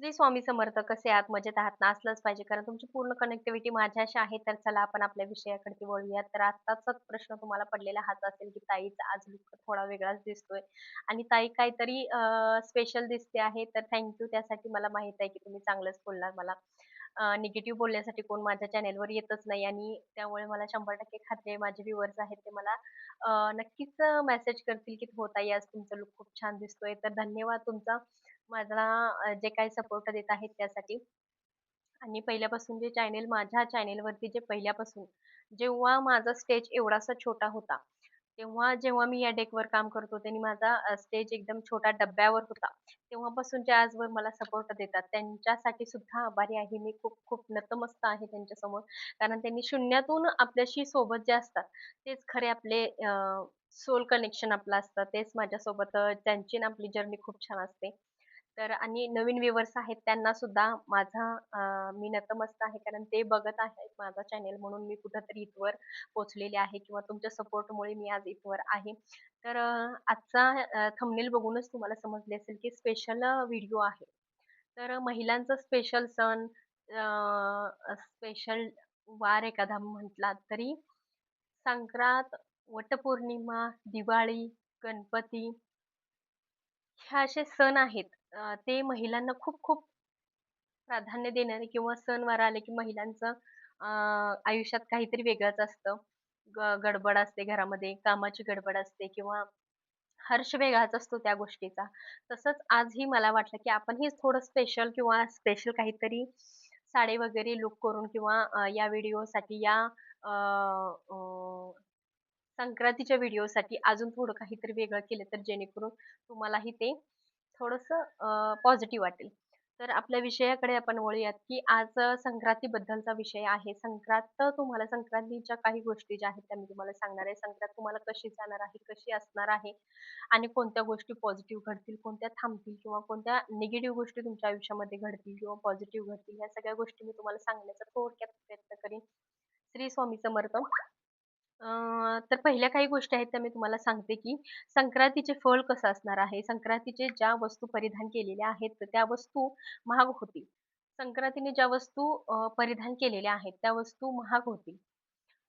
श्री स्वामी समर्थ. कसे आहात? मजेत आहात ना? असलंच पाहिजे कारण तुमची पूर्ण कनेक्टिव्हिटी माझ्याशी आहे. तर चला आपण आपल्या विषयाकडे वळूयात. तर आत्ताचाच प्रश्न तुम्हाला पडलेला हाच असेल, की ताईचा आज लूक थोडा वेगळाच दिसतोय आणि ताई काहीतरी स्पेशल दिसते आहे. तर थँक त्यासाठी. मला माहीत आहे, की तुम्ही चांगलंच बोलणार मला. निगेटिव्ह बोलण्यासाठी कोण माझ्या चॅनेलवर येतच नाही आणि त्यामुळे मला 100% खात्री आहे माझे व्ह्यूअर्स आहेत ते मला नक्कीच मेसेज करतील, की "हो ताई, आज तुमचा लूक खूप छान दिसतोय." तर धन्यवाद तुमचा. मला जे काही सपोर्ट देत आहेत त्यासाठी. आणि पहिल्यापासून जे चॅनेल माझ्या चॅनेलवरती जे पहिल्यापासून जेव्हा माझा स्टेज एवढासा छोटा होता, जेव्हा मी या डेकवर काम करत होते आणि माझा स्टेज एकदम छोटा डब्यावर होता, तेव्हापासून जे आजवर मला सपोर्ट देतात, त्यांच्यासाठी सुद्धा आभारी आहे मी. खूप खूप नतमस्त आहे त्यांच्यासमोर. कारण त्यांनी शून्यातून आपल्याशी सोबत जे असतात, तेच खरे आपले सोल कनेक्शन आपलं असतं. तेच माझ्यासोबत त्यांची आणि आपली जर्नी खूप छान असते. तर आणि नवीन व्ह्यूअर्स आहेत त्यांना सुद्धा माझा मी नतमस्त आहे. कारण ते बघत आहेत माझा चॅनेल म्हणून मी कुठेतरी इथवर पोहोचलेले आहे किंवा तुमच्या सपोर्टमुळे मी आज इथवर आहे. तर आजचा थंबनेल बघूनच तुम्हाला समजले असेल की स्पेशल व्हिडिओ आहे. तर महिलांचा स्पेशल सण स्पेशल वार एखादा म्हटला तरी संक्रांत, वटपौर्णिमा, दिवाळी, गणपती हे असे सण आहेत. ते महिलांना खूप खूप प्राधान्य देणारे किंवा सणवार आले की महिलांचं आयुष्यात काहीतरी वेगळंच असतं. गडबड असते घरामध्ये, कामाची गडबड असते किंवा हर्ष वेगळाच असतो त्या गोष्टीचा. तसंच आजही मला वाटलं की आपणही थोडं स्पेशल किंवा स्पेशल काहीतरी साडी वगैरे लूक करून किंवा या व्हिडिओसाठी या अ, अ, संक्रांतीच्या व्हिडिओसाठी अजून थोडं काहीतरी वेगळं केलं तर जेणेकरून तुम्हालाही ते थोडंसं पॉझिटिव्ह वाटेल. तर आपल्या विषयाकडे आपण वळूयात, की आज संक्रांतीबद्दलचा विषय आहे. तुम्हाला संक्रांतीच्या काही गोष्टी ज्या आहेत त्या मी तुम्हाला सांगणार आहे. संक्रांत तुम्हाला कशी जाणार आहे, कशी असणार आहे आणि कोणत्या गोष्टी पॉझिटिव्ह घडतील, कोणत्या थांबतील किंवा कोणत्या निगेटिव्ह गोष्टी तुमच्या आयुष्यामध्ये घडतील किंवा पॉझिटिव्ह घडतील, ह्या सगळ्या गोष्टी मी तुम्हाला सांगण्याचा थोडक्यात प्रयत्न करीन. श्री स्वामी समर्थ. तर पहिल्या काही गोष्टी आहेत त्या मी तुम्हाला सांगते, की संक्रांतीचे फळ कसं असणार आहे. संक्रांतीचे ज्या वस्तू परिधान केलेल्या आहेत, तर त्या वस्तू महाग होतील. संक्रांतीने ज्या वस्तू परिधान केलेल्या आहेत, त्या वस्तू महाग होतील.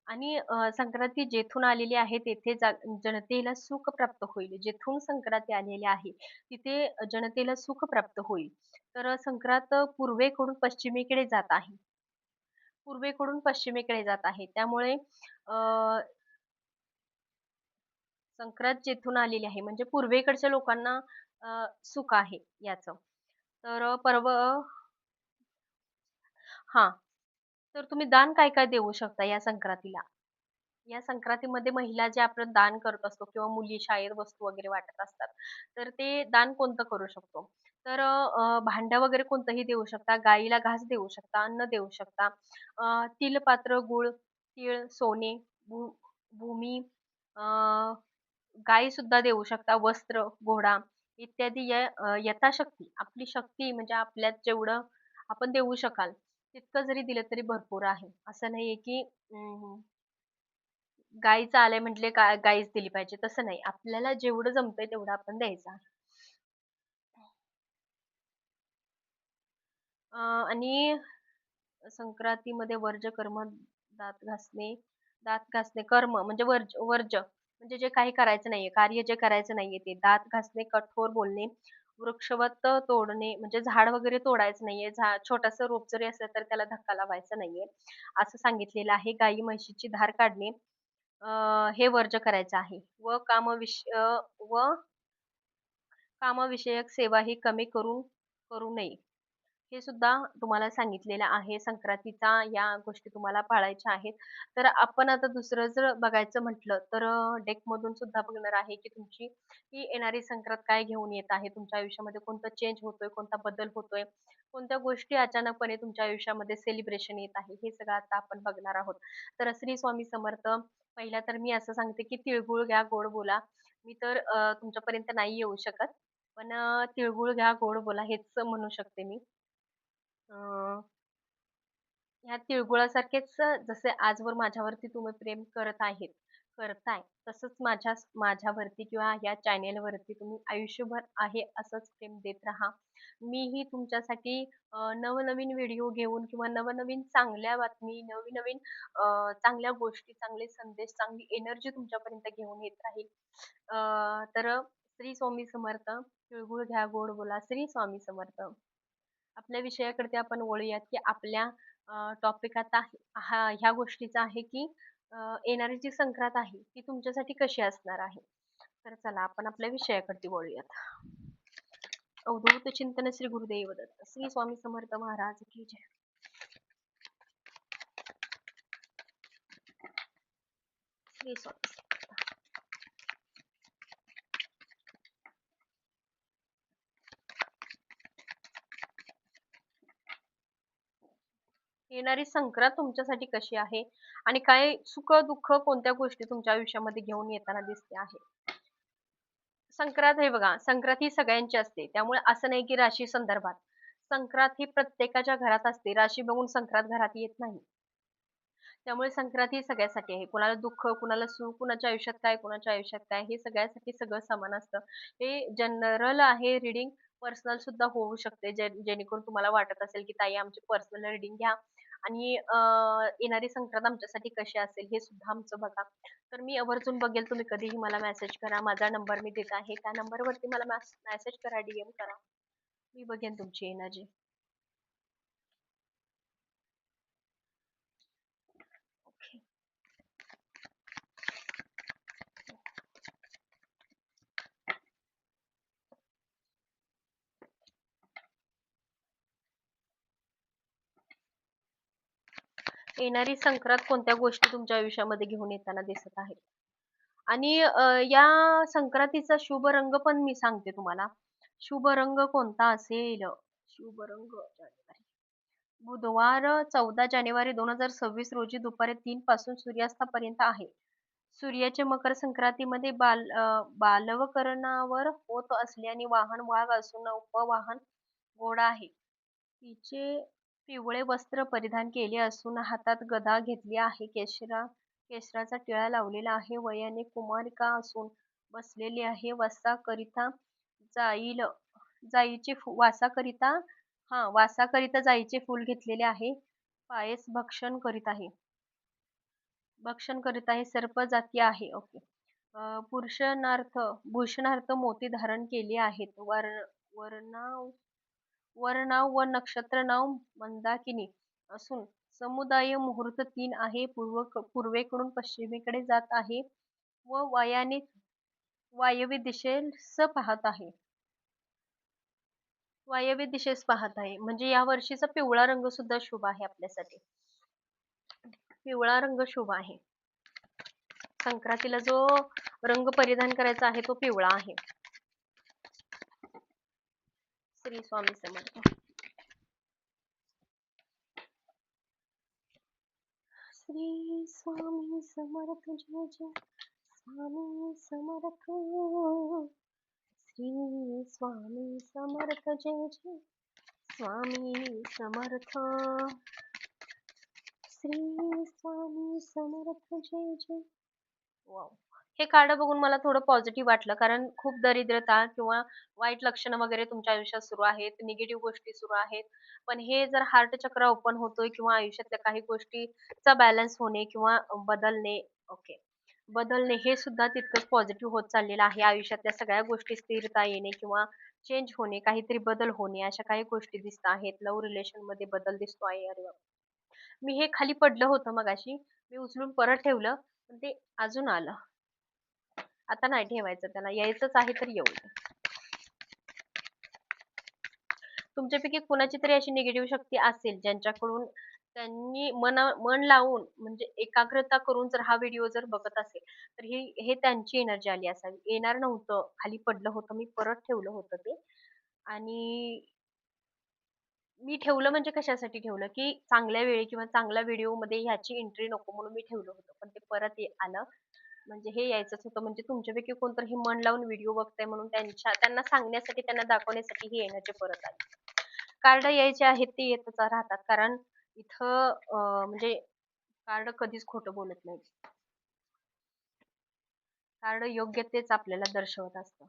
आणि संक्रांती जेथून आलेली आहे, तेथे जनतेला सुख प्राप्त होईल. जेथून संक्रांती आलेली आहे, तिथे जनतेला सुख प्राप्त होईल. तर संक्रांत पूर्वेकडून पश्चिमेकडे जात आहे. पूर्वेकडून पश्चिमेकडे जात आहे. त्यामुळे अ, संक्रांत जेथून आलेली आहे म्हणजे पूर्वेकडच्या लोकांना सुख आहे याचं. तर हां. तर तुम्ही दान काय-काय देऊ शकता या संक्रांतीला? या संक्रांतीमध्ये महिला जे आपण दान करत असतो किंवा मुली शाळेत वस्तू वगैरे वाटत असतात. तर ते दान कोणतं करू शकतो? तर भांडं वगैरे कोणतंही देऊ शकता, गाईला घास देऊ शकता, अन्न देऊ शकता. तिलपात्र, गूळ, तीळ, सोने, भू भूमी, अ, गाईसुद्धा देऊ शकता, वस्त्र, घोडा इत्यादी यथाशक्ती आपली शक्ती म्हणजे आपल्यात जेवढं आपण देऊ शकाल, तितकं जरी दिलं तरी भरपूर आहे. असं नाहीये की गाईचं आलंय म्हटले गाईच दिली पाहिजे, तसं नाही. आपल्याला जेवढं जमतंय तेवढं आपण द्यायचं आहे. आणि संक्रांतीमध्ये वर्ज्य कर्म दात घासणे कर्म म्हणजे वर्ज्य म्हणजे जे काही करायचं नाहीये, कार्य जे करायचं नाहीये ते. दात घासणे, कठोर बोलणे, वृक्षवत तोडणे म्हणजे झाड वगैरे तोडायचं नाहीये. छोटंसं रोप जरी असलं तर त्याला धक्का लावायचा नाहीये, असं सांगितलेलं आहे. गाई म्हशीची धार काढणे हे वर्ज्य करायचं आहे. व कामविषयक सेवा ही कमी करू नये. हे सुद्धा तुम्हाला सांगितलेलं आहे. संक्रांतीचा या गोष्टी तुम्हाला पाळायच्या आहेत. तर आपण आता दुसरं जर बघायचं म्हटलं, तर डेकमधून सुद्धा बघणार आहे, की तुमची ही येणारी संक्रांत काय घेऊन येत आहे. तुमच्या आयुष्यामध्ये कोणता चेंज होतोय, कोणता बदल होतोय, कोणत्या गोष्टी अचानकपणे तुमच्या आयुष्यामध्ये सेलिब्रेशन येत आहे. हे सगळं आता आपण बघणार आहोत. तर श्री स्वामी समर्थ. पहिला तर मी असं सांगते, की तिळगुळ घ्या, गोड बोला. मी तर तुमच्यापर्यंत नाही येऊ शकत. पण तिळगुळ घ्या, गोड बोला हेच म्हणू शकते मी. अ, ह्या तिळगुळासारखेच जसे आजवर माझ्यावरती तुम्ही प्रेम करत आहेत, करताय, तसंच माझ्यावरती किंवा या चॅनेलवरती तुम्ही आयुष्यभर आहे असंच प्रेम देत राहा. मीही तुमच्यासाठी नवनवीन व्हिडिओ घेऊन किंवा नवनवीन चांगल्या बातमी, नवीन-नवीन चांगल्या गोष्टी, चांगले संदेश, चांगली एनर्जी तुमच्यापर्यंत घेऊन येत राहील. तर श्री स्वामी समर्थ. तिळगुळ घ्या, गोड बोला. श्री स्वामी समर्थ. आपल्या विषयाकडे आपण वळूयात, की आपल्या टॉपिक आता ह्या गोष्टीचा आहे, की येणारी जी संक्रांत आहे, ती तुमच्यासाठी कशी असणार आहे. तर चला आपण आपल्या विषयाकडे वळूयात. अवधूत चिंतन श्री गुरुदेव दत्त. श्री स्वामी समर्थ महाराज की जय. श्री स्वामी समर्थ. येणारी संक्रांत तुमच्यासाठी कशी आहे आणि काय सुख-दुःख कोणत्या गोष्टी तुमच्या आयुष्यामध्ये घेऊन येताना दिसते आहे. संक्रांत हे बघा, संक्रांत ही सगळ्यांची असते. त्यामुळे असं नाही की राशी संदर्भात. संक्रांत ही प्रत्येकाच्या घरात असते. राशी बघून संक्रांत घरात येत नाही. त्यामुळे संक्रांत ही सगळ्यासाठी आहे. कुणाला दुःख, कुणाला सुख, कुणाच्या आयुष्यात काय, कुणाच्या आयुष्यात काय, हे सगळ्यासाठी सगळं समान असतं. हे जनरल आहे रीडिंग, पर्सनल सुद्धा होऊ शकते. जेणेकरून तुम्हाला वाटत असेल की ताई आमची पर्सनल रीडिंग घ्या आणि येणारी संक्रांत आमच्यासाठी कशी असेल हे सुद्धा आमचं बघा. तर मी आवर्जून बघेल. तुम्ही कधीही मला मेसेज करा. माझा नंबर मी देत आहे. त्या नंबरवरती मला मेसेज करा, डीएम करा. मी बघेन तुमची एनर्जी. ओके. येणारी संक्रांत कोणत्या गोष्टी तुमच्या आयुष्यामध्ये घेऊन येताना दिसत आहे. आणि या संक्रांतीचा शुभ रंग पण मी सांगते तुम्हाला. शुभ रंग कोणता असेल? शुभ रंग जानेवारी. बुधवार 14 जानेवारी 2026 रोजी दुपारी 3 पासून सूर्यास्तापर्यंत आहे. सूर्याचे मकर संक्रांतीमध्ये बालवकरणावर होत असल्याने वाहन वाघ असून उपवाहन घोडा आहे. तिचे पिवळे वस्त्र परिधान केले असून हातात गदा घेतली आहे. केशराचा टिळा लावलेला आहे. वयाने कुमारिका असून बसलेली आहे. जाईल वासाकरिता वासाकरिता जाईचे फूल घेतलेले आहे. पायस भक्षण करीत आहे. सर्प जाती आहे. ओके. भूषणार्थ मोती धारण केले आहेत. वर्णाव वरनाव व नक्षत्र नाव मंदाकिनी असून समुदाय मुहूर्त 3 आहे. पूर्वेकडून पश्चिमेकडे जात आहे व वायव्य दिशेस पाहत आहे. वायव्य दिशेस पाहत आहे. म्हणजे या वर्षीचा पिवळा रंग सुद्धा शुभ आहे आपल्यासाठी. पिवळा रंग शुभ आहे. संक्रांतीला जो रंग परिधान करायचा आहे तो पिवळा आहे. श्री स्वामी समर्थ. श्री स्वामी समर्थ जय जय. स्वामी समर्थ. श्री स्वामी समर्थ जय जय. स्वामी समर्थ. श्री स्वामी समर्थ जय जय. वाव. हे कार्ड बघून मला थोडं पॉझिटिव्ह वाटलं, कारण खूप दरिद्रता किंवा वाईट लक्षणं वगैरे तुमच्या आयुष्यात सुरू आहेत, निगेटिव्ह गोष्टी सुरू आहेत. पण हे जर हार्ट चक्र ओपन होतोय किंवा आयुष्यातल्या काही गोष्टीचा बॅलन्स होणे किंवा बदलणे, ओके, बदलणे हे सुद्धा तितकंच पॉझिटिव्ह होत चाललेलं आहे. आयुष्यातल्या सगळ्या गोष्टी स्थिरता येणे किंवा चेंज होणे, काहीतरी बदल होणे, अशा काही गोष्टी दिसत आहेत. लव्ह रिलेशन मध्ये बदल दिसतो आहे. अरे बाप. मी हे खाली पडलं होतं मगाशी, मी उचलून परत ठेवलं, पण ते अजून आलं. आता नाही ठेवायचं, त्याला यायचंच आहे तर येऊ दे. तुमच्यापैकी कुणाची तरी अशी निगेटिव्ह शक्ती असेल ज्यांच्याकडून त्यांनी मन लावून म्हणजे एकाग्रता करून जर हा व्हिडिओ जर बघत असेल तर हे त्यांची एनर्जी आली असावी. येणार नव्हतं, खाली पडलं होतं, मी परत ठेवलं होतं ते. आणि मी ठेवलं म्हणजे कशासाठी ठेवलं, की चांगल्या वेळी किंवा चांगल्या व्हिडिओ मध्ये ह्याची एंट्री नको म्हणून मी ठेवलं होतं, पण ते परत आलं. म्हणजे हे यायचंच होतं. म्हणजे तुमच्यापैकी कोणतरी हे मन लावून व्हिडिओ बघताय म्हणून त्यांना सांगण्यासाठी, त्यांना दाखवण्यासाठी ही एनर्जी परत आली. कार्ड यायचे आहेत ते येतच राहतात, कारण इथं म्हणजे कार्ड कधीच खोटं बोलत नाही. कार्ड योग्य तेच आपल्याला दर्शवत असतं.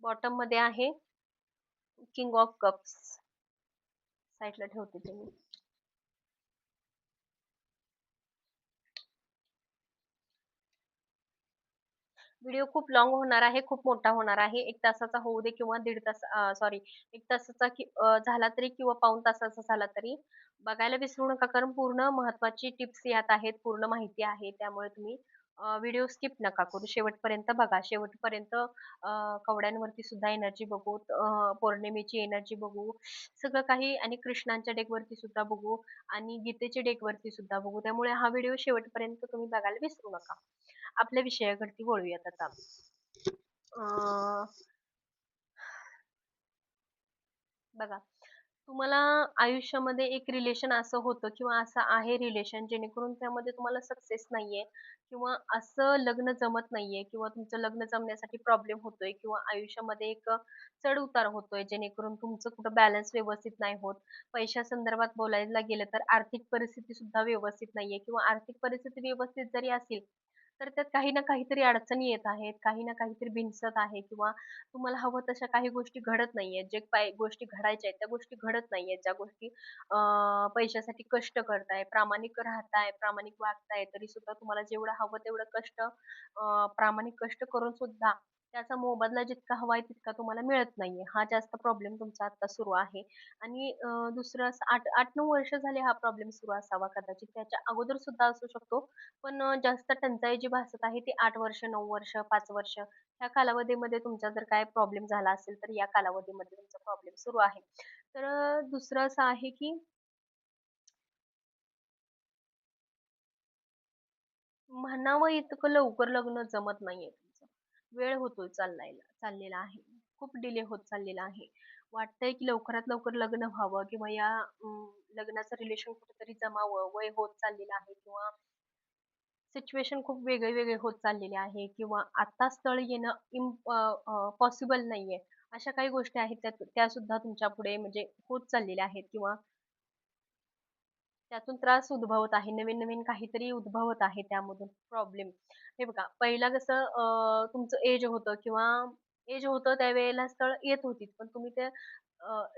बॉटम मध्ये आहे किंग ऑफ कप्स. साईडला ठेवते ते मी. व्हिडिओ खूप लॉंग होणार आहे, खूप मोठा होणार आहे. 1 तासाचा होऊ दे किंवा दीड तास सॉरी 1 तासाचा झाला तरी किंवा पाऊण तासाचा झाला तरी बघायला विसरू नका. कारण पूर्ण महत्त्वाची टिप्स यात आहेत, पूर्ण माहिती आहे. त्यामुळे तुम्ही व्हिडिओ स्किप नका करू. शेवटपर्यंत बघा. शेवटपर्यंत कवड्यांवरती सुद्धा एनर्जी बघू, पौर्णिमेची एनर्जी बघू, सगळं काही आणि कृष्णांच्या डेकवरती सुद्धा बघू आणि गीतेच्या डेकवरती सुद्धा बघू. त्यामुळे हा व्हिडिओ शेवटपर्यंत तुम्ही बघायला विसरू नका. आपल्या विषयाकडे वळूयात आता. अ, बघा, तुम्हाला आयुष्यामध्ये एक रिलेशन असं होतं किंवा असं आहे रिलेशन जेणेकरून त्यामध्ये तुम्हाला सक्सेस नाहीये किंवा असं लग्न जमत नाहीये किंवा तुमचं लग्न जमण्यासाठी प्रॉब्लेम होतोय किंवा आयुष्यामध्ये एक चढ उतार होतोय जेणेकरून तुमचं कुठं बॅलन्स व्यवस्थित नाही होत. पैशा संदर्भात बोलायला गेलं तर आर्थिक परिस्थिती सुद्धा व्यवस्थित नाहीये किंवा आर्थिक परिस्थिती व्यवस्थित जरी असेल तर त्यात काही ना काहीतरी अडचणी येत आहेत, काही ना काहीतरी बिनसत आहे किंवा तुम्हाला हवं तशा काही गोष्टी घडत नाहीयेत. जे गोष्टी घडायच्या आहेत, त्या गोष्टी घडत नाहीयेत. ज्या गोष्टी पैशासाठी कष्ट करताय, प्रामाणिक राहताय, प्रामाणिक वागताय, तरी सुद्धा तुम्हाला जेवढं हवं तेवढं कष्ट प्रामाणिक कष्ट करून सुद्धा त्याचा मोबदला जितका हवाय तितका तुम्हाला मिळत नाहीये. हा जास्त प्रॉब्लेम तुमचा आता सुरू आहे. आणि दुसरं असं 8-9 वर्ष झाले हा प्रॉब्लेम सुरू असावा कदाचित. त्याच्या अगोदर सुद्धा असू शकतो. पण जास्त टंचाई जी भासत आहे ती 8 वर्ष, 9 वर्ष, 5 वर्ष ह्या कालावधीमध्ये तुमचा जर काय प्रॉब्लेम झाला असेल, तर या कालावधीमध्ये तुमचा प्रॉब्लेम सुरू आहे. तर दुसरं असं आहे की म्हणावं इतकं लवकर लग्न जमत नाहीये तुमचं. वेळ होतोय चाललेला आहे. खूप डिले होत चाललेला आहे. वाटतंय की लवकरात लवकर लग्न व्हावं किंवा या लग्नाचं रिलेशन कुठेतरी जमावं. वय होत चाललेलं आहे किंवा सिच्युएशन खूप वेगळे-वेगळे होत चाललेले आहे किंवा आता स्थळ येणं पॉसिबल नाहीये. अशा काही गोष्टी आहेत त्या सुद्धा तुमच्या पुढे म्हणजे होत चाललेल्या आहेत किंवा त्यातून त्रास उद्भवत आहे. नवीन-नवीन काहीतरी उद्भवत आहे त्यामधून प्रॉब्लेम. हे बघा पहिला कसं तुमचं एज होतं किंवा एज होतं त्यावेळेला स्थळ येत होती. पण तुम्ही ते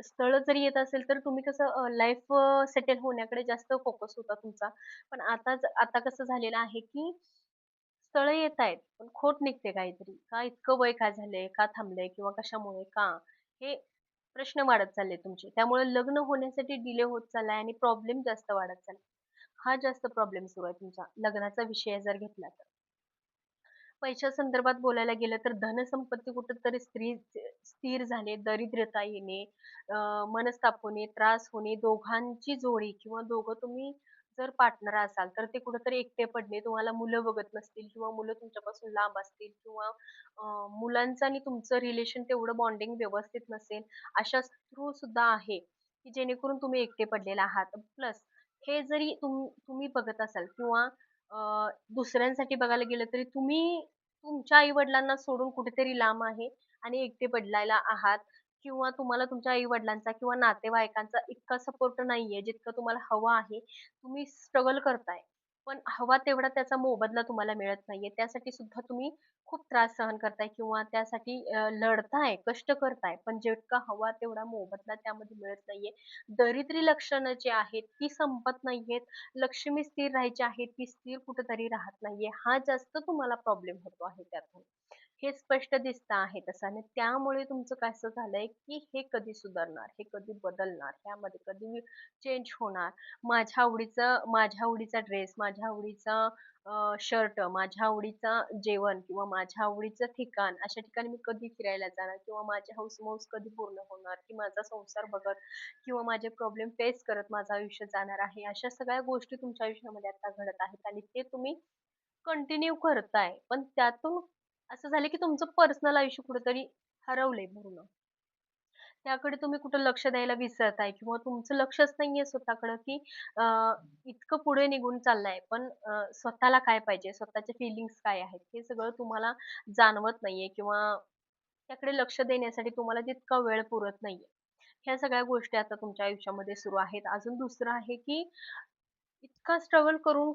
स्थळ जरी येत असेल तर तुम्ही कसं लाईफ सेटल होण्याकडे जास्त फोकस होता तुमचा. पण आता कसं झालेलं आहे की स्थळं येतायत, पण खोट निघते काहीतरी. का इतकं वय का झालंय? का थांबलंय? किंवा कशामुळे? का? हे प्रश्न वाढत चालले तुमचे. त्यामुळे लग्न होण्यासाठी डिले होत चाललाय आणि प्रॉब्लेम जास्त वाढत चाललाय. हा जास्त प्रॉब्लेम सुरू आहे तुमचा लग्नाचा विषय जर घेतला तर. पैशा संदर्भात बोलायला गेलं तर धनसंपत्ती कुठेतरी स्थिर झाले, दरिद्रता येणे, मनस्ताप होणे, त्रास होणे, दोघांची जोडी किंवा दोघं तुम्ही जर पार्टनर असाल तर ते कुठेतरी एकटे पडणे, तुम्हाला मुलं बघत नसतील किंवा मुलं तुमच्यापासून लांब असतील किंवा मुलांचं आणि तुमचं रिलेशन तेवढं बॉन्डिंग व्यवस्थित नसेल, अशा थ्रू सुद्धा आहे, की जेणेकरून तुम्ही एकटे पडलेला आहात. प्लस हे जरी तुम्ही बघत असाल किंवा दुसऱ्यांसाठी बघायला गेलं तरी तुम्ही तुमच्या आई-वडिलांना सोडून कुठेतरी लांब आहे आणि एकटे पडलेला आहात किंवा तुम्हाला तुमच्या आई-वडिलांचा किंवा नातेवाईकांचा इतका सपोर्ट नाहीये जितका तुम्हाला हवा आहे. तुम्ही स्ट्रगल करताय. पण हवा तेवढा त्याचा मोबदला तुम्हाला मिळत नाहीये. त्यासाठी सुद्धा तुम्ही खूप त्रास सहन करताय किंवा त्यासाठी लढताय, कष्ट करताय. पण जितका हवा तेवढा मोबदला त्यामध्ये मिळत नाहीये. दारिद्र्य लक्षणं जी आहेत ती संपत नाहीयेत. लक्ष्मी स्थिर राहायची आहे, ती स्थिर कुठेतरी राहत नाहीये. हा जास्त तुम्हाला प्रॉब्लेम होतो आहे त्यातून. हे स्पष्ट दिसतं आहे तसं आणि त्यामुळे तुमचं कसं झालंय, की हे कधी सुधारणार? हे कधी बदलणार? ह्यामध्ये कधी चेंज होणार? माझ्या आवडीचा ड्रेस, माझ्या आवडीचा शर्ट, माझ्या आवडीचं जेवण किंवा माझ्या आवडीचं ठिकाण, अशा ठिकाणी मी कधी फिरायला जाणार किंवा माझी हौस-मौस कधी पूर्ण होणार, की माझा संसार बघत किंवा माझे प्रॉब्लेम फेस करत माझं आयुष्य जाणार आहे. अशा सगळ्या गोष्टी तुमच्या आयुष्यामध्ये आता घडत आहेत आणि ते तुम्ही कंटिन्यू करताय. पण त्यातून असं झालं की तुमचं पर्सनल आयुष्य कुठेतरी हरवलंय पूर्ण. त्याकडे तुम्ही कुठं लक्ष द्यायला विसरताय किंवा तुमचं लक्षच नाहीये स्वतःकडं, की अ, इतकं पुढे निघून चाललाय. पण स्वतःला काय पाहिजे, स्वतःचे फीलिंग्स काय आहेत, हे सगळं तुम्हाला जाणवत नाहीये किंवा त्याकडे लक्ष देण्यासाठी तुम्हाला तितका वेळ पुरत नाहीये. ह्या सगळ्या गोष्टी आता तुमच्या आयुष्यामध्ये सुरू आहेत. अजून दुसरं आहे, की इतका स्ट्रगल करून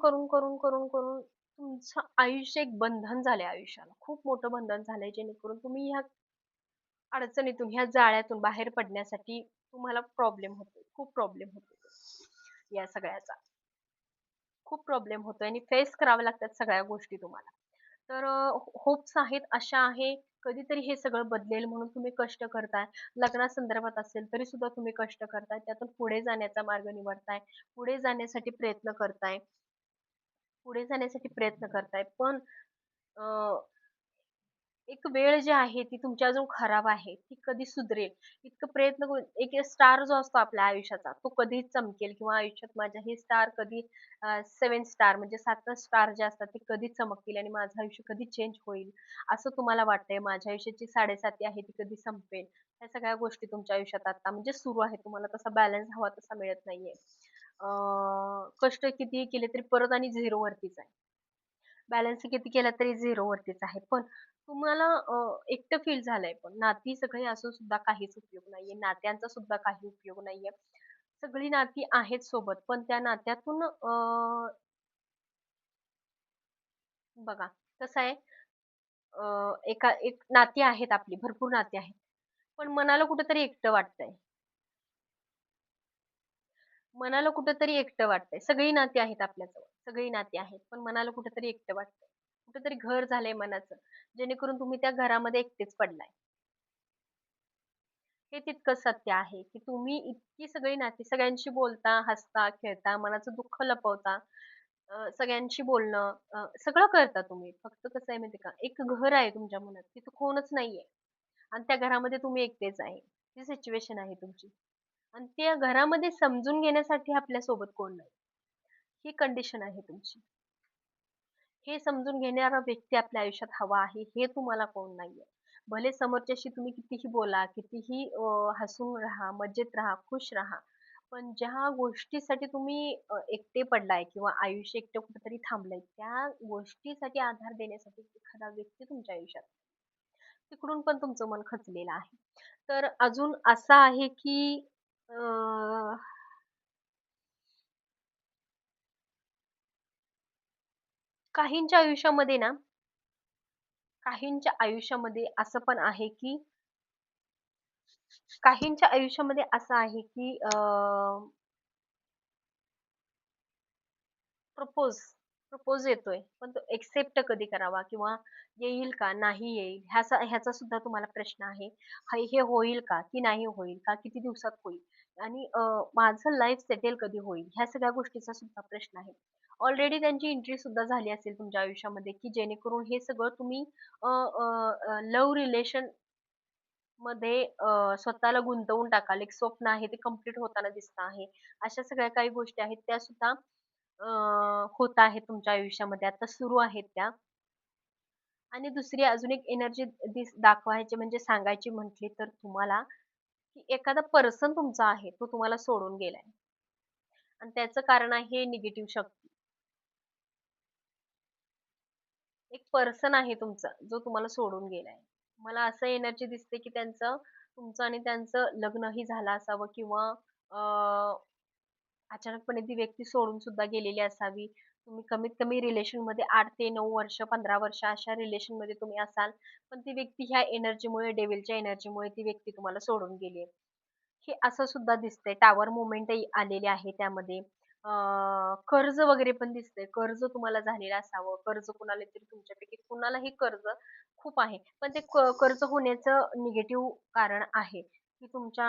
तुमचं आयुष्य एक बंधन झालंय आयुष्याला. खूप मोठं बंधन झालंय जेणेकरून तुम्ही ह्या अडचणीतून, ह्या जाळ्यातून बाहेर पडण्यासाठी तुम्हाला प्रॉब्लेम होतोय. खूप प्रॉब्लेम होतोय या सगळ्याचा. खूप प्रॉब्लेम होतोय आणि फेस कराव्या लागतात सगळ्या गोष्टी तुम्हाला. तर होप्स आहेत, आशा आहे, कधीतरी हे सगळं बदलेल म्हणून तुम्ही कष्ट करताय. लग्नासंदर्भात असेल तरी सुद्धा तुम्ही कष्ट करताय. त्यातून पुढे जाण्याचा मार्ग निवडताय. पुढे जाण्यासाठी प्रयत्न करताय. पुढे जाण्यासाठी प्रयत्न करताय. पण अ, एक वेळ जी आहे ती तुमची अजून खराब आहे. ती कधी सुधरेल इतकं प्रयत्न करून एक स्टार जो असतो आपल्या आयुष्याचा तो कधी चमकेल किंवा आयुष्यात माझ्या हे स्टार कधी 7 स्टार म्हणजे 7 स्टार जे असतात ते कधी चमकतील आणि माझं आयुष्य कधी चेंज होईल, असं तुम्हाला वाटतंय. माझ्या आयुष्याची 7.5 आहे ती कधी संपेल. ह्या सगळ्या गोष्टी तुमच्या आयुष्यात आता म्हणजे सुरू आहे. तुम्हाला तसा बॅलन्स हवा तसा मिळत नाहीये. कष्ट कितीही केले तरी परत आणि 0 वरतीच आहे. बॅलन्स किती केला तरी 0 वरतीच आहे. पण तुम्हाला एकटं फील झालंय पण. नाती सगळी असून सुद्धा काहीच उपयोग नाहीये. नात्यांचा सुद्धा काही उपयोग नाहीये. सगळी नाती आहेत सोबत, पण त्या नात्यातून बघा कसं आहे एक नाती आहेत आपली, भरपूर नाती आहेत. पण मनाला कुठेतरी एकटं वाटतंय. मनाला कुठेतरी एकटं वाटतंय. सगळी नाती आहेत आपल्याजवळ. सगळी नाती आहेत. पण मनाला कुठेतरी एकटं वाटतंय. कुठेतरी घर झालंय मनाचं. जेणेकरून तुम्ही त्या घरामध्ये एकटेच पडलाय. हे तितकंच सत्य आहे, की तुम्ही इतकी सगळी नाती सगळ्यांशी बोलता, हसता, खेळता, मनाचं दुःख लपवता. सगळ्यांशी बोलणं सगळं करता तुम्ही. फक्त कसं आहे माहिती का, एक घर आहे तुमच्या मनात. तिथं कोणच नाहीये आणि त्या घरामध्ये तुम्ही एकटेच आहे. ही सिच्युएशन आहे तुमची. आणि त्या घरामध्ये समजून घेण्यासाठी आपल्यासोबत कोण नाही. ही कंडिशन आहे तुमची. हे समजून घेणारा व्यक्ती आपल्या आयुष्यात हवा आहे, हे तुम्हाला कोण नाहीये. भले समोरच्याशी तुम्ही कितीही बोला, कितीही हसून राहा, मजेत राहा, खुश राहा. पण ज्या गोष्टीसाठी तुम्ही एकटे पडलाय किंवा आयुष्य एकटं कुठेतरी थांबलंय, त्या गोष्टीसाठी आधार देण्यासाठी एखादा व्यक्ती तुमच्या आयुष्यात तिकडून पण तुमचं मन खचलेलं आहे. तर अजून असं आहे की अ, काहींच्या आयुष्यामध्ये ना, काहींच्या आयुष्यामध्ये असं पण आहे की काहींच्या आयुष्यामध्ये असं आहे की प्रपोज प्रपोज येतोय, पण तो एक्सेप्ट कधी करावा किंवा येईल का, नाही येईल, ह्याचा सुद्धा तुम्हाला प्रश्न आहे. हे होईल का, की नाही होईल का, किती दिवसात होईल आणि माझं लाईफ सेटल कधी होईल, ह्या सगळ्या गोष्टीचा सुद्धा प्रश्न आहे. ऑलरेडी त्यांची एंट्री सुद्धा झाली असेल तुमच्या आयुष्यामध्ये, की जेणेकरून हे सगळं तुम्ही लव्ह रिलेशन मध्ये स्वतःला गुंतवून टाकाल. एक स्वप्न आहे ते कंप्लीट होताना दिसतं आहे. अशा सगळ्या काही गोष्टी आहेत त्या सुद्धा होत आहेत तुमच्या आयुष्यामध्ये आता सुरू आहेत त्या. आणि दुसरी अजून एक एनर्जी दाखवायची म्हणजे सांगायची म्हटली तर तुम्हाला, की एखादा पर्सन तुमचा आहे, तो तुम्हाला सोडून गेलाय आणि त्याचं कारण आहे निगेटिव्ह शक्ती. एक पर्सन आहे तुमचा, जो तुम्हाला सोडून गेलाय. मला असं एनर्जी दिसते, की तुमचं आणि त्यांचं लग्नही झालं असावं किंवा अचानकपणे ती व्यक्ती सोडून सुद्धा गेलेली असावी. तुम्ही कमीत कमी रिलेशनमध्ये 8 ते 9 वर्ष, 15 वर्ष अशा रिलेशनमध्ये तुम्ही असाल. पण ती व्यक्ती ह्या एनर्जीमुळे, डेव्हिलच्या एनर्जीमुळे ती व्यक्ती तुम्हाला सोडून गेली आहे. हे असं सुद्धा दिसतंय. टॉवर मूव्हमेंटही आलेली आहे त्यामध्ये. कर्ज वगैरे पण दिसतंय. कर्ज तुम्हाला झालेलं असावं. कर्ज कुणाला तरी तुमच्यापैकी कुणालाही कर्ज खूप आहे. पण ते कर्ज होण्याचं निगेटिव्ह कारण आहे, की तुमच्या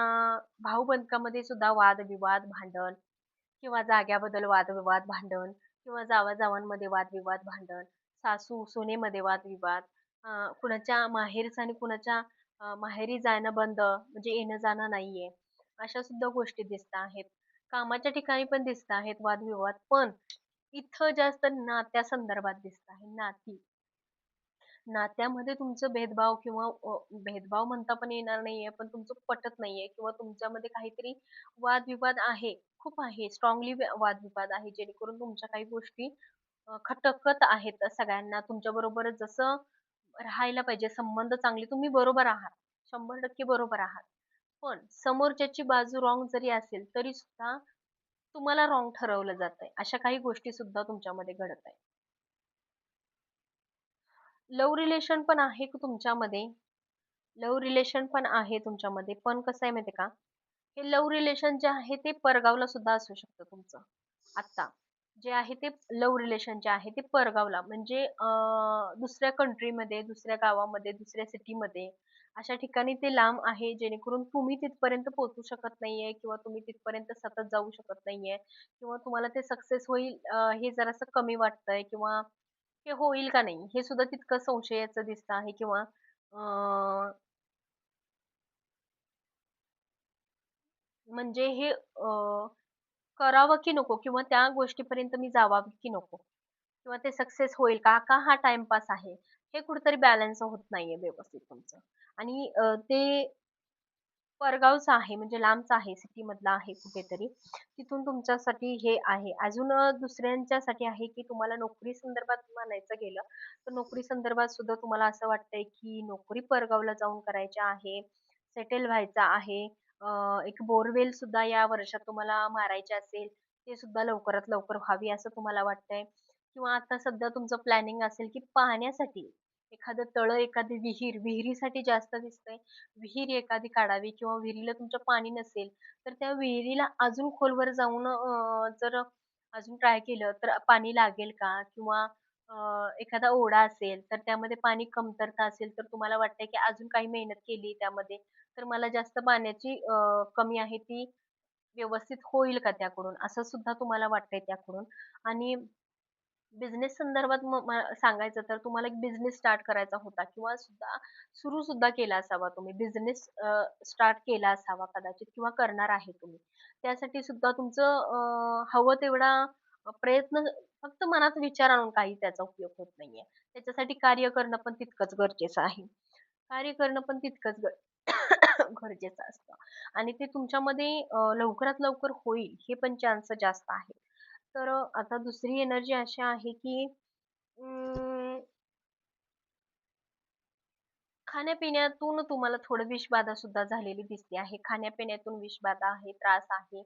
भाऊ-बंधकामध्ये सुद्धा वादविवाद, भांडण किंवा जाग्याबद्दल वादविवाद, भांडण किंवा जावा-जावांमध्ये वादविवाद, भांडण, सासू-सुनेमध्ये वादविवाद, कुणाच्या माहेरचं आणि कुणाच्या माहेरी जाणं बंद म्हणजे येणं-जाणं नाहीये. अशा सुद्धा गोष्टी दिसत आहेत. कामाच्या ठिकाणी पण दिसत आहेत वादविवाद. पण इथं जास्त नात्या संदर्भात दिसत आहे. नात्यामध्ये तुमचं भेदभाव किंवा भेदभाव म्हणता पण येणार नाहीये, पण तुमचं पटत नाहीये किंवा तुमच्यामध्ये काहीतरी वादविवाद आहे. खूप आहे. स्ट्रॉंगली वादविवाद आहे. जेणेकरून तुमच्या काही गोष्टी खटकत आहेत सगळ्यांना. तुमच्याबरोबर जसं राहायला पाहिजे, संबंध चांगले तुम्ही बरोबर आहात. 100% बरोबर आहात. पण समोरच्याची बाजू रॉन्ग जरी असेल, तरी सुद्धा तुम्हाला रॉंग ठरवलं जातंय. अशा काही गोष्टी सुद्धा तुमच्यामध्ये घडत आहे. लव्ह रिलेशन पण आहे तुमच्यामध्ये. लव्ह रिलेशन पण आहे तुमच्यामध्ये. पण कसं आहे माहिती आहे का? हे लव्ह रिलेशन जे आहे ते परगावला सुद्धा असू शकतं तुमचं. आत्ता जे आहे ते लव्ह रिलेशन जे आहे ते परगावला म्हणजे दुसऱ्या कंट्रीमध्ये, दुसऱ्या गावामध्ये, दुसऱ्या सिटीमध्ये अशा ठिकाणी ते लांब आहे जेणेकरून तुम्ही तिथपर्यंत पोहोचू शकत नाहीये किंवा तुम्ही तिथपर्यंत सतत जाऊ शकत नाहीये किंवा तुम्हाला ते सक्सेस होईल हे जरासं कमी वाटतंय किंवा ते होईल का नाही हे सुद्धा तितकं संशयाचं दिसतं आहे किंवा म्हणजे हे करावं की नको किंवा त्या गोष्टीपर्यंत मी जावावं की नको किंवा ते सक्सेस होईल का? का हा टाईमपास आहे? हे कुठेतरी बॅलन्स होत नाहीये व्यवस्थित तुमचं. आणि ते परगावचं आहे म्हणजे लांबचं आहे, सिटीमधलं आहे कुठेतरी. तिथून तुमच्यासाठी हे आहे. अजून दुसऱ्यांच्यासाठी आहे की तुम्हाला नोकरी संदर्भात म्हणायचं गेलं, तर नोकरी संदर्भात सुद्धा तुम्हाला असं वाटतंय की नोकरी परगावला जाऊन करायची आहे, सेटल व्हायचं आहे. एक बोरवेल सुद्धा या वर्षात तुम्हाला मारायची असेल, ते सुद्धा लवकरात लवकर व्हावी असं तुम्हाला वाटतंय. किंवा आता सध्या तुमचं प्लॅनिंग असेल की पाहण्यासाठी एखादं तळं, एखादी विहीर, विहिरीसाठी जास्त दिसतंय. विहीर एखादी काढावी किंवा विहिरीला तुमचं पाणी नसेल, तर त्या विहिरीला अजून खोलवर जाऊन जर अजून ट्राय केलं तर पाणी लागेल का? किंवा एखादा ओढा असेल, तर त्यामध्ये पाणी कमतरता असेल, तर तुम्हाला वाटतंय की अजून काही मेहनत केली त्यामध्ये, तर मला जास्त पाण्याची कमी आहे ती व्यवस्थित होईल का त्याकडून? असं सुद्धा तुम्हाला वाटतंय त्याकडून. आणि बिझनेस संदर्भात सांगायचं तर तुम्हाला एक बिझनेस स्टार्ट करायचा होता किंवा सुरू सुद्धा केला असावा तुम्ही. बिझनेस स्टार्ट केला असावा कदाचित किंवा करणार आहे तुम्ही. त्यासाठी सुद्धा तुमचं हवं तेवढा प्रयत्न फक्त मनात विचार आणून काही त्याचा उपयोग होत नाहीये. त्याच्यासाठी कार्य करणं पण तितकंच गरजेचं आहे. कार्य करणं पण तितकंच गरजेचं असतं आणि ते तुमच्यामध्ये लवकरात लवकर होईल हे पण चान्स जास्त आहे. तर आता दुसरी एनर्जी अशी आहे की अं, खाण्यापिण्यातून तुम्हाला थोडं विषबाधा सुद्धा झालेली दिसते आहे. खाण्यापिण्यातून विषबाधा आहे, त्रास आहे.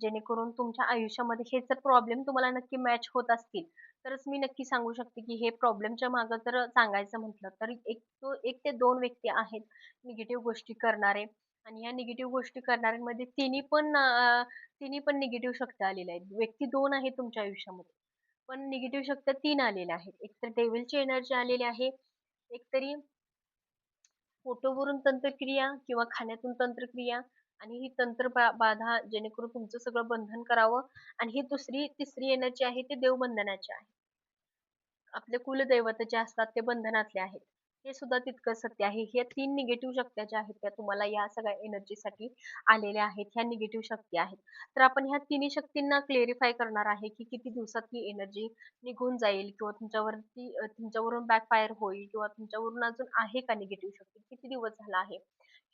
जेणेकरून तुमच्या आयुष्यामध्ये हे जर प्रॉब्लेम तुम्हाला नक्की मॅच होत असतील, तरच मी नक्की सांगू शकते की हे प्रॉब्लेमच्या मागे जर सांगायचं म्हटलं तर 1 ते 2 व्यक्ती आहेत निगेटिव्ह गोष्टी करणारे आणि ह्या निगेटिव्ह गोष्टी करणाऱ्यांमध्ये तिन्ही पण निगेटिव्ह शक्ती आलेल्या आहेत. व्यक्ती 2 आहेत तुमच्या आयुष्यामध्ये, पण निगेटिव्ह शक्ती 3 आलेल्या आहेत. एक तर डेव्हिलची एनर्जी आलेली आहे, एक तरी फोटोवरून तंत्रक्रिया किंवा खाण्यातून तंत्रक्रिया आणि ही बाधा जेणेकरून तुमचं सगळं बंधन करावं आणि ही तिसरी एनर्जी आहे ती देवबंधनाची आहे. आपले कुलदैवत जे असतात ते बंधनातले आहेत. हे सुद्धा तितकंच सत्य आहे. ह्या 3 निगेटिव्ह शक्त्या ज्या आहेत त्या तुम्हाला या सगळ्या एनर्जीसाठी आलेल्या आहेत. ह्या निगेटिव्ह शक्ती आहेत. तर आपण ह्या तिन्ही शक्तींना क्लेरिफाय करणार आहे, की किती दिवसात ही एनर्जी निघून जाईल किंवा तुमच्यावरून बॅकफायर होईल किंवा तुमच्यावरून अजून आहे का निगेटिव्ह शक्ती? किती दिवस झाला आहे?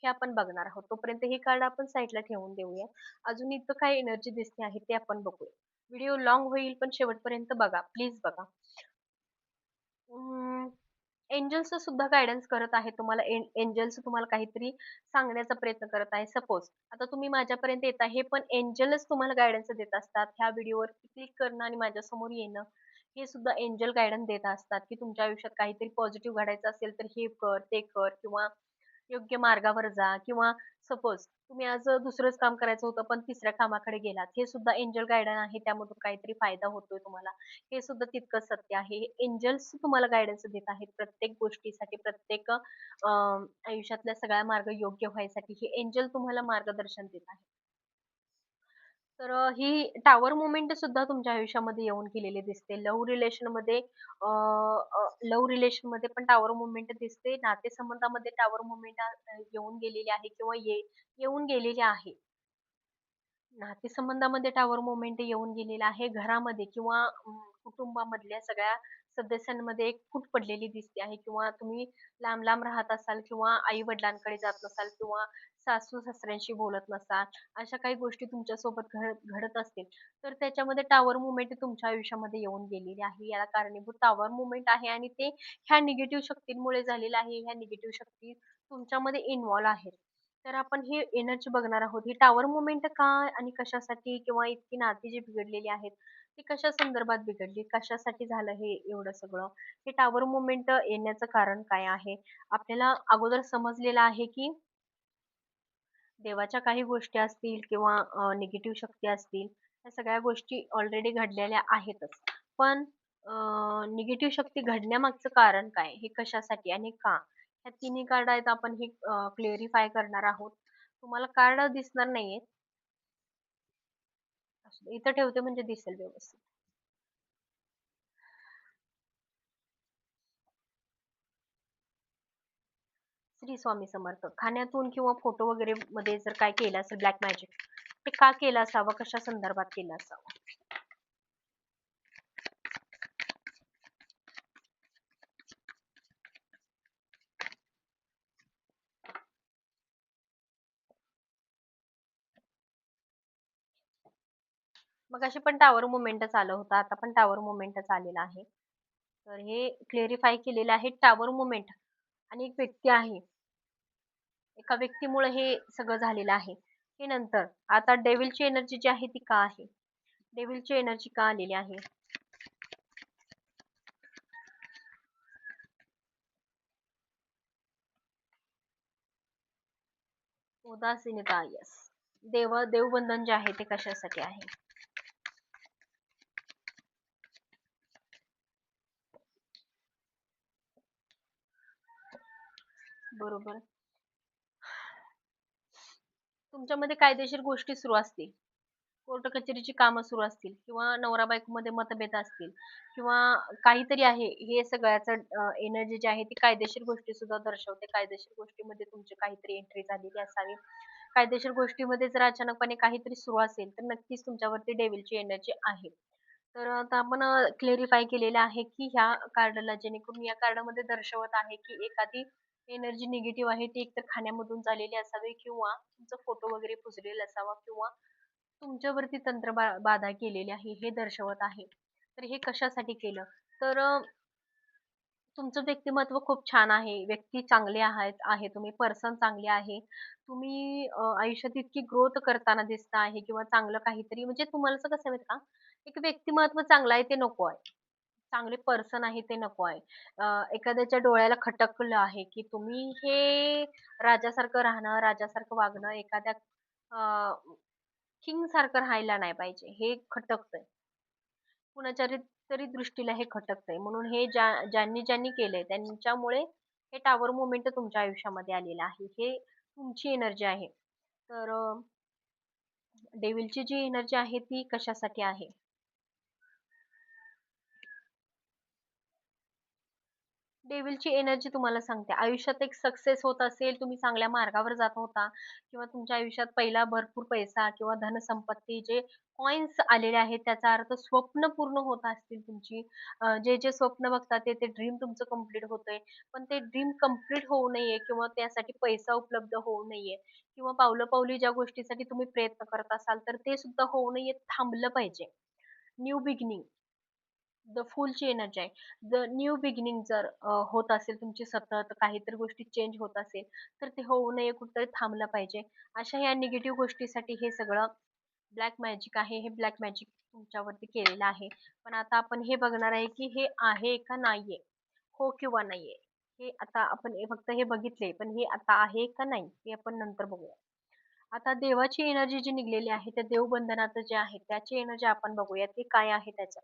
हे आपण बघणार आहोत. तोपर्यंत हे कार्ड आपण साइडला ठेवून देऊया. अजून इथं काय एनर्जी दिसते आहे ते आपण बघूया. व्हिडिओ लाँग होईल पण शेवटपर्यंत बघा. प्लीज बघा. एंजल्स सुद्धा गाईडन्स करत आहे तुम्हाला. एंजल्स तुम्हाला काहीतरी सांगण्याचा प्रयत्न करत आहे. सपोज आता तुम्ही माझ्यापर्यंत येत आहे, पण एंजलच तुम्हाला गाईडन्स देत असतात. ह्या व्हिडिओवर क्लिक करणं आणि माझ्यासमोर येणं, हे सुद्धा एंजल गाईडन्स देत असतात, की तुमच्या आयुष्यात काहीतरी पॉझिटिव्ह घडायचं असेल, तर हे कर, ते कर किंवा योग्य मार्गावर जा किंवा सपोज तुम्ही आज दुसरंच काम करायचं होतं, पण तिसऱ्या कामाकडे गेलात. हे सुद्धा एंजल गाईडन्स आहे. त्यामधून काहीतरी फायदा होतोय तुम्हाला. हे सुद्धा तितकंच सत्य आहे. एंजल्स तुम्हाला गाईडन्स देत आहेत प्रत्येक गोष्टीसाठी, प्रत्येक आयुष्यातल्या सगळ्या मार्ग योग्य व्हायसाठी हे एंजल तुम्हाला मार्गदर्शन देत आहे. तर ही टॉवर मोमेंट सुद्धा तुमच्या आयुष्यामध्ये येऊन गेलेली दिसते. लव्ह रिलेशनमध्ये पण टॉवर मूव्हमेंट दिसते. नातेसंबंधामध्ये टॉवर मूव्हमेंट येऊन गेलेली आहे किंवा येऊन गेलेली आहे. नातेसंबंधामध्ये टॉवर मोमेंट येऊन गेलेला आहे. घरामध्ये किंवा कुटुंबामधल्या सगळ्या सदस्यांमध्ये एक फूट पडलेली दिसते आहे किंवा तुम्ही लांब-लांब राहत असाल किंवा आई-वडिलांकडे जात नसाल किंवा सासू-सासऱ्यांशी बोलत नसाल, अशा काही गोष्टी तुमच्यासोबत घडत असतील, तर त्याच्यामध्ये टॉवर मूव्हमेंट तुमच्या आयुष्यामध्ये येऊन गेलेली आहे. याला कारणीभूत टॉवर मूव्हमेंट आहे आणि ते ह्या निगेटिव्ह शक्तींमुळे झालेलं आहे. ह्या निगेटिव्ह शक्ती तुमच्यामध्ये इन्व्हॉल्व आहेत. तर आपण ही एनर्जी बघणार आहोत. ही टॉवर मूव्हमेंट का आणि कशासाठी किंवा इतकी नाती जी बिघडलेली आहेत, ती कशा संदर्भात बिघडली? कशासाठी झालं हे एवढं सगळं? हे टॉवर मूव्हमेंट येण्याचं कारण काय आहे? आपल्याला अगोदर समजलेलं आहे, की देवाच्या काही गोष्टी असतील किंवा निगेटिव्ह शक्ती असतील, या सगळ्या गोष्टी ऑलरेडी घडलेल्या आहेतच. पण निगेटिव्ह शक्ती घडण्यामागचं कारण काय? हे कशासाठी आणि का? ह्या तिन्ही कार्ड आहेत आपण हे क्लेरिफाय करणार आहोत. तुम्हाला कार्ड दिसणार नाहीयेत. असुदे, इथं ठेवते म्हणजे दिसेल व्यवस्थित. श्री स्वामी समर्थ. खाण्यातून किंवा फोटो वगैरे मध्ये जर काय केलं असेल ब्लॅक मॅजिक, ते का केलं असावं? कशा संदर्भात केलं असावं? मगाशी पण टॉवर मूव्हमेंटच आलं होतं. आता पण टॉवर मूव्हमेंटच आलेलं आहे. तर हे क्लेरिफाय केलेलं आहे टॉवर मूव्हमेंट आणि एक व्यक्ती आहे. एका व्यक्तीमुळे हे सगळं झालेलं आहे. हे नंतर आता डेव्हिलची एनर्जी जी आहे ती का आहे? डेव्हिलची एनर्जी का आलेली आहे? उदासीनता, येस. देवबंधन जे आहे ते कशासाठी आहे? बरोबर. तुमच्यामध्ये कायदेशीर गोष्टी सुरू असतील. कोर्ट कचेरीची कामं सुरू असतील किंवा नवरा बायकोमध्ये मतभेद असतील किंवा काहीतरी आहे, हे सगळ्याचं एनर्जी जी आहे ती कायदेशीर गोष्टी सुद्धा दर्शवते. कायदेशीर गोष्टीमध्ये तुमची काहीतरी एंट्री झालेली असावी. कायदेशीर गोष्टीमध्ये जर अचानकपणे काहीतरी सुरू असेल तर नक्कीच तुमच्यावरती डेव्हिलची एनर्जी आहे. तर आता आपण क्लेरिफाय केलेलं आहे की ह्या कार्डला, जेणेकरून या कार्डामध्ये दर्शवत आहे की एखादी एनर्जी निगेटिव्ह आहे ती एकतर खाण्यामधून झालेली असावी किंवा तुमचा फोटो वगैरे पुजलेला असावा किंवा तुमच्यावरती बाधा केलेली आहे हे दर्शवत आहे. तर हे कशासाठी केलं? तर तुमचं व्यक्तिमत्व खूप छान आहे. व्यक्ती चांगले आहे तुम्ही, पर्सन चांगले आहे. तुम्ही आयुष्यात इतकी ग्रोथ करताना दिसता आहे किंवा चांगलं काहीतरी म्हणजे तुम्हाला असं कसं माहिती का? एक व्यक्तिमत्व चांगलं आहे ते नको आहे. चांगले पर्सन आहे ते नको आहे. एखाद्याच्या डोळ्याला खटकलं आहे, की तुम्ही हे राजासारखं राहणं, राजासारखं वागणं, एखाद्या किंग सारखं राहायला नाही पाहिजे. हे खटकतंय. कुणाच्या तरी दृष्टीला हे खटकतंय. म्हणून हे ज्यांनी केलंय त्यांच्यामुळे हे टॉवर मोमेंट तुमच्या आयुष्यामध्ये आलेलं आहे. हे तुमची एनर्जी आहे. तर डेव्हिलची जी एनर्जी आहे ती कशासाठी आहे? डेव्हिलची एनर्जी तुम्हाला सांगते, आयुष्यात एक सक्सेस होत असेल, तुम्ही चांगल्या मार्गावर जात होता किंवा तुमच्या आयुष्यात पहिला भरपूर पैसा किंवा धनसंपत्ती जे कॉइन्स आलेले आहेत, त्याचा अर्थ स्वप्न पूर्ण होत असतील तुमची. जे स्वप्न बघता ते ड्रीम तुमचं कंप्लीट होतंय. पण ते ड्रीम कंप्लीट होऊ नये किंवा त्यासाठी पैसा उपलब्ध होऊ नये किंवा पावलोपावली ज्या गोष्टीसाठी तुम्ही प्रयत्न करत असाल, तर ते सुद्धा होऊ नये, थांबलं पाहिजे. न्यू बिगिनिंग, द फूलची एनर्जी आहे. द न्यू बिगिनिंग जर होत असेल तुमची, सतत काहीतरी गोष्टी चेंज होत असेल, तर ते होऊ नये, कुठेतरी थांबलं पाहिजे. अशा या निगेटिव्ह गोष्टीसाठी हे सगळं ब्लॅक मॅजिक आहे. हे ब्लॅक मॅजिक तुमच्यावरती केलेलं आहे. पण आता आपण हे बघणार आहे, की हे आहे का नाहीये? हो किंवा नाहीये? हे आता आपण फक्त हे बघितले, पण हे आता आहे का नाही? हे आपण नंतर बघूया. आता देवाची एनर्जी जी निघलेली आहे, त्या देवबंधनाचं जे आहे, त्याची एनर्जी आपण बघूया, ती काय आहे त्याचं.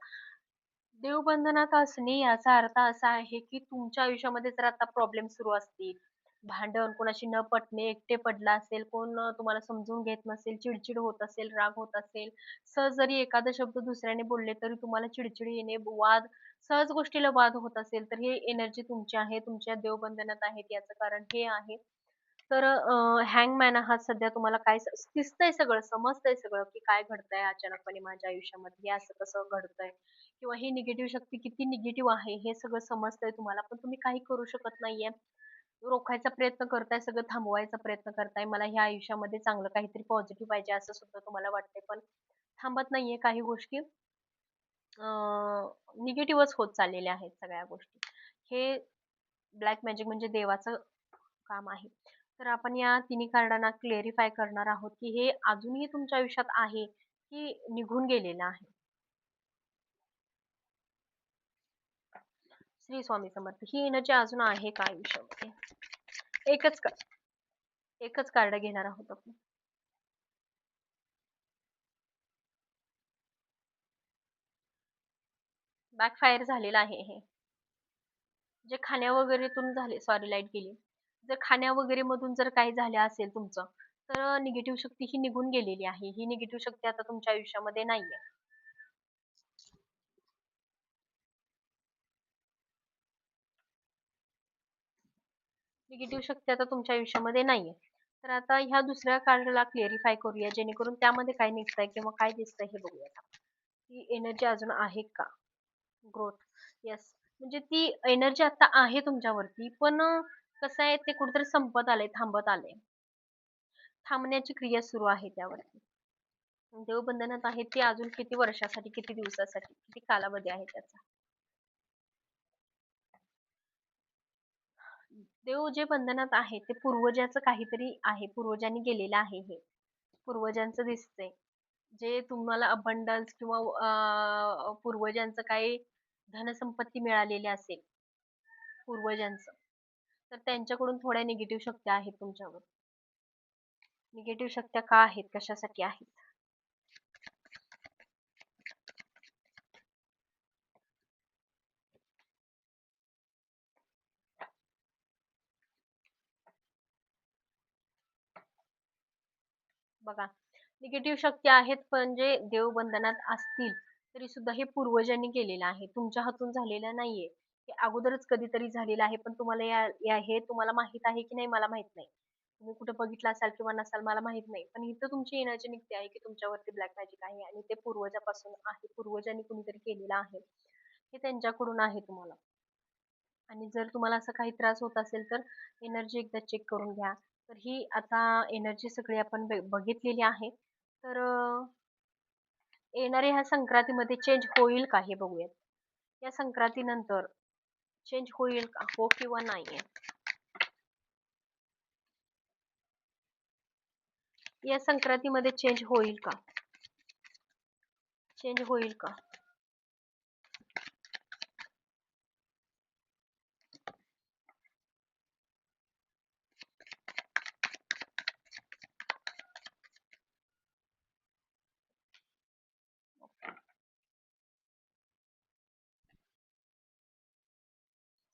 देवबंधनात असणे याचा अर्थ असा आहे, की तुमच्या आयुष्यामध्ये जर आता प्रॉब्लेम सुरू असतील, भांडण, कोणाशी न पटणे, एकटे पडला असेल, कोण तुम्हाला समजून घेत नसेल, चिडचिड होत असेल, राग होत असेल, सहज जरी एखादा शब्द दुसऱ्याने बोलले तरी तुम्हाला चिडचिड येणे, वाद, सहज गोष्टीला वाद होत असेल, तर ही एनर्जी तुमची आहे, तुमच्या देवबंधनात आहेत. याचं कारण हे आहे. तर हँगमॅन हा सध्या तुम्हाला काय दिसतंय, सगळं समजतंय सगळं, की काय घडतंय अचानकपणे माझ्या आयुष्यामध्ये, हे असं कसं घडतंय किंवा ही निगेटिव्ह शक्ती किती निगेटिव्ह आहे हे सगळं समजतंय तुम्हाला, पण तुम्ही काही करू शकत नाहीये. रोखायचा प्रयत्न करताय, सगळं थांबवायचा प्रयत्न करताय. मला ह्या आयुष्यामध्ये चांगलं काहीतरी पॉझिटिव्ह पाहिजे असं सुद्धा तुम्हाला वाटतंय, पण थांबत नाहीये काही गोष्टी. निगेटिव्हच होत चाललेल्या आहेत सगळ्या गोष्टी. हे ब्लॅक मॅजिक म्हणजे देवाचं काम आहे. तर आपण या तिन्ही कार्डांना क्लेरिफाय करणार आहोत, की हे अजूनही तुमच्या आयुष्यात आहे, की निघून गेलेलं आहे. श्री स्वामी समर्थ. ही एनर्जी अजून आहे का आयुष्यामध्ये? एकच का एकच कार्ड घेणार आहोत आपण. बॅकफायर झालेलं आहे हे. जे खाण्या वगैरेतून झाले, सॉरी लाईट गेली. जर खाण्या वगैरे मधून जर काही झालं असेल तुमचं, तर निगेटिव्ह शक्ती ही निघून गेलेली आहे. ही निगेटिव्ह शक्ती आता तुमच्या आयुष्यामध्ये नाहीये. निगेटिव्ह शक्ती आता तुमच्या आयुष्यामध्ये नाहीये. तर आता ह्या दुसऱ्या कार्डला क्लेरिफाय करूया, जेणेकरून त्यामध्ये काय निघतंय किंवा काय दिसतंय हे बघूया. ही एनर्जी अजून आहे का? ग्रोथ. येस. म्हणजे ती एनर्जी आता आहे तुमच्यावरती, पण कसं आहे ते कुठेतरी संपत आलंय, थांबत आलंय. थांबण्याची क्रिया सुरू आहे त्यावरती. देवबंधनात आहे ते अजून किती वर्षासाठी, किती दिवसासाठी, किती कालावधी आहे त्याचा. देव जे बंधनात आहे ते पूर्वजाचं काहीतरी आहे, पूर्वजांनी केलेलं आहे हे. पूर्वजांचं दिसतंय. जे तुम्हाला अबंडन्स किंवा पूर्वजांचं काही धनसंपत्ती मिळालेली असेल पूर्वजांचं, तर त्यांच्याकडून थोड्या निगेटिव्ह शक्त्या आहेत तुमच्यावर. निगेटिव्ह शक्त्या का आहेत? कशासाठी आहेत? बघा, निगेटिव्ह शक्ती आहेत, पण जे देव बंधनात असतील तरी सुद्धा हे पूर्वजांनी केलेलं आहे. तुमच्या हातून झालेलं नाहीये. हे अगोदरच कधीतरी झालेलं आहे, पण तुम्हाला हे तुम्हाला माहित आहे की नाही मला माहित नाही. तुम्ही कुठे बघितलं असाल किंवा नसाल मला माहित नाही. पण इथं तुमची एनर्जी निघते आहे की तुमच्यावरती ब्लॅक मॅजिक आहे आणि ते पूर्वजापासून आहे. पूर्वजांनी कुणीतरी केलेलं आहे. हे त्यांच्याकडून आहे तुम्हाला. आणि जर तुम्हाला असा काही त्रास होत असेल तर एनर्जी एकदा चेक करून घ्या. तर ही आता एनर्जी सगळी आपण बघितलेली आहे. तर येणाऱ्या ह्या संक्रांतीमध्ये चेंज होईल का हे बघूयात. या संक्रांतीनंतर चेंज होईल का? हो किंवा नाहीये? या संक्रांतीमध्ये चेंज होईल का? चेंज होईल का?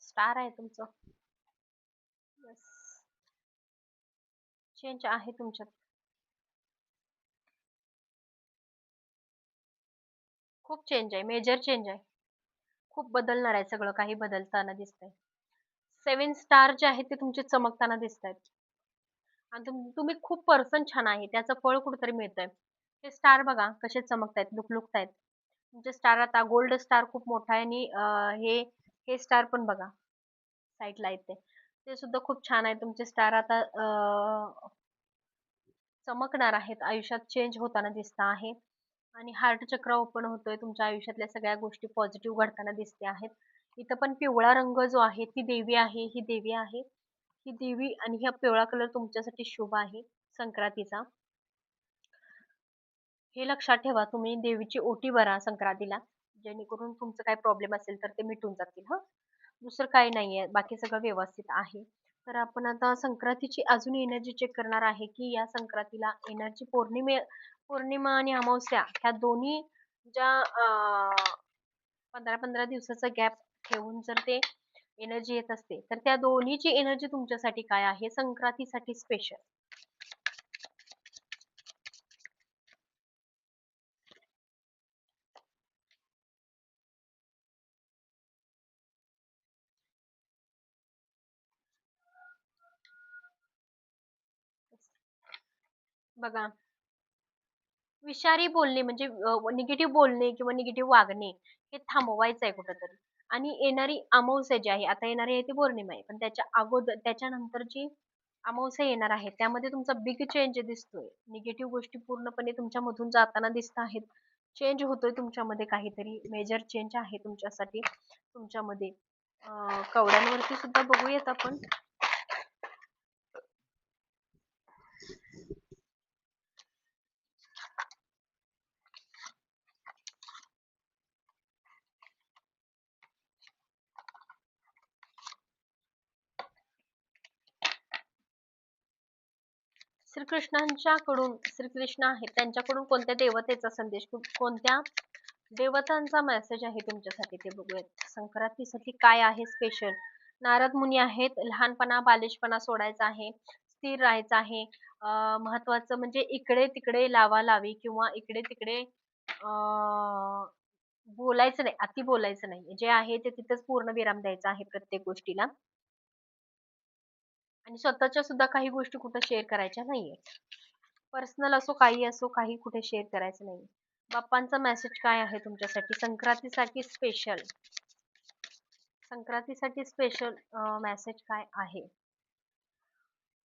स्टार आहे तुमचं. यस. चेंज आहे तुमच्यात. खूप चेंज आहे. मेजर चेंज आहे. खूप बदलणार आहे सगळं काही बदलताना दिसतंय. 7 स्टार जे आहेत ते तुमचे चमकताना दिसतायत. आणि तुम्ही खूप पर्सन छान आहे. त्याचं फळ कुठेतरी मिळतंय. ते स्टार बघा कसे चमकतायत, लुकलुकतायत. तुमचे स्टार आता गोल्ड स्टार खूप मोठा आहे आणि हे हे स्टार पण बघा साईडला आहेत ते. ते सुद्धा खूप छान आहे. तुमचे स्टार आता चमकणार आहेत. आयुष्यात चेंज होताना दिसत आहे. आणि हार्ट चक्र ओपन होतोय. तुमच्या आयुष्यातल्या सगळ्या गोष्टी पॉझिटिव्ह घडताना दिसते आहेत. इथं पण पिवळा रंग जो आहे ती देवी आहे. ही देवी आहे. ही देवी आणि हा पिवळा कलर तुमच्यासाठी शुभ आहे संक्रांतीचा. हे लक्षात ठेवा. तुम्ही देवीची ओटी भरा संक्रांतीला. जेणेकरून तुमचं काही प्रॉब्लेम असेल तर ते मिटून जातील हं. दुसरं काही नाहीये. बाकी सगळं व्यवस्थित आहे. तर आपण आता संक्रांतीची अजून एनर्जी चेक करणार आहे, की या संक्रांतीला एनर्जी पौर्णिमा आणि अमावस्या ह्या दोन्ही ज्या 15-15 दिवसाचा गॅप ठेवून जर ते एनर्जी येत असते, तर त्या दोन्हीची एनर्जी तुमच्यासाठी काय आहे संक्रांतीसाठी स्पेशल? बघा, विषारी बोलणे म्हणजे निगेटिव्ह बोलणे किंवा निगेटिव्ह वागणे हे थांबवायचं आहे कुठेतरी. आणि येणारी अमावस्या जी आहे, आता येणारी आहे ती पौर्णिमा आहे. पण त्याच्या अगोदर त्याच्यानंतर जी अमावस्या येणार आहे, त्यामध्ये तुमचा बिग चेंज दिसतोय. निगेटिव्ह गोष्टी पूर्णपणे तुमच्यामधून जाताना दिसत आहेत. चेंज होतोय तुमच्यामध्ये काहीतरी मेजर चेंज आहे तुमच्यासाठी तुमच्यामध्ये. कवड्यांवरती सुद्धा बघूयात आपण. श्रीकृष्ण आहेत त्यांच्याकडून कोणत्या देवतेचा संदेश, कोणत्या देवतांचा मेसेज आहे तुमच्यासाठी ते बघूयात. संक्रांतीसाठी काय आहे स्पेशल? नारद मुनी आहेत. लहानपणा, बालिशपणा सोडायचा आहे. स्थिर राहायचं आहे. महत्वाचं म्हणजे इकडे-तिकडे लावालावी किंवा इकडे-तिकडे बोलायचं नाही, अति बोलायचं नाही. जे आहे ते तिथेच पूर्णविराम द्यायचा आहे प्रत्येक गोष्टीला. आणि स्वतःच्या सुद्धा काही गोष्टी कुठे शेअर करायच्या नाहीये. पर्सनल असो, काही असो, काही कुठे शेअर करायचं नाही. बाप्पांचा मेसेज काय आहे तुमच्यासाठी संक्रांतीसाठी स्पेशल? संक्रांतीसाठी स्पेशल मेसेज काय आहे?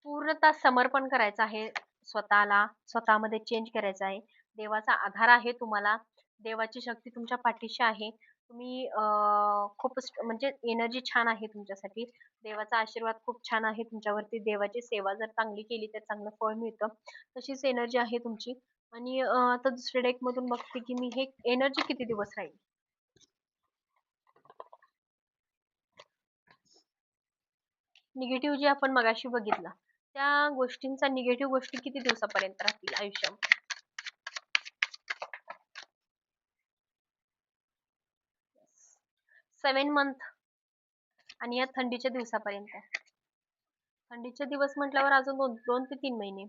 पूर्णतः समर्पण करायचं आहे स्वतःला, स्वतःमध्ये चेंज करायचं आहे. देवाचा आधार आहे तुम्हाला. देवाची शक्ती तुमच्या पाठीशी आहे. तुम्ही खूपच म्हणजे एनर्जी छान आहे तुमच्यासाठी. देवाचा आशीर्वाद खूप छान आहे तुमच्यावरती. देवाची सेवा जर चांगली केली तर चांगलं फळ मिळतं. तशीच एनर्जी आहे तुमची. आणि आता दुसऱ्या डेक मधून बघते की मी हे एनर्जी किती दिवस राहील. निगेटिव्ह जे आपण मगाशी बघितलं, त्या गोष्टींचा निगेटिव्ह गोष्टी किती दिवसापर्यंत राहतील आयुष्यामध्ये? 7 मंथ आणि या थंडीच्या दिवसापर्यंत. थंडीचे दिवस म्हटल्यावर अजून 2 ते 3 महिने.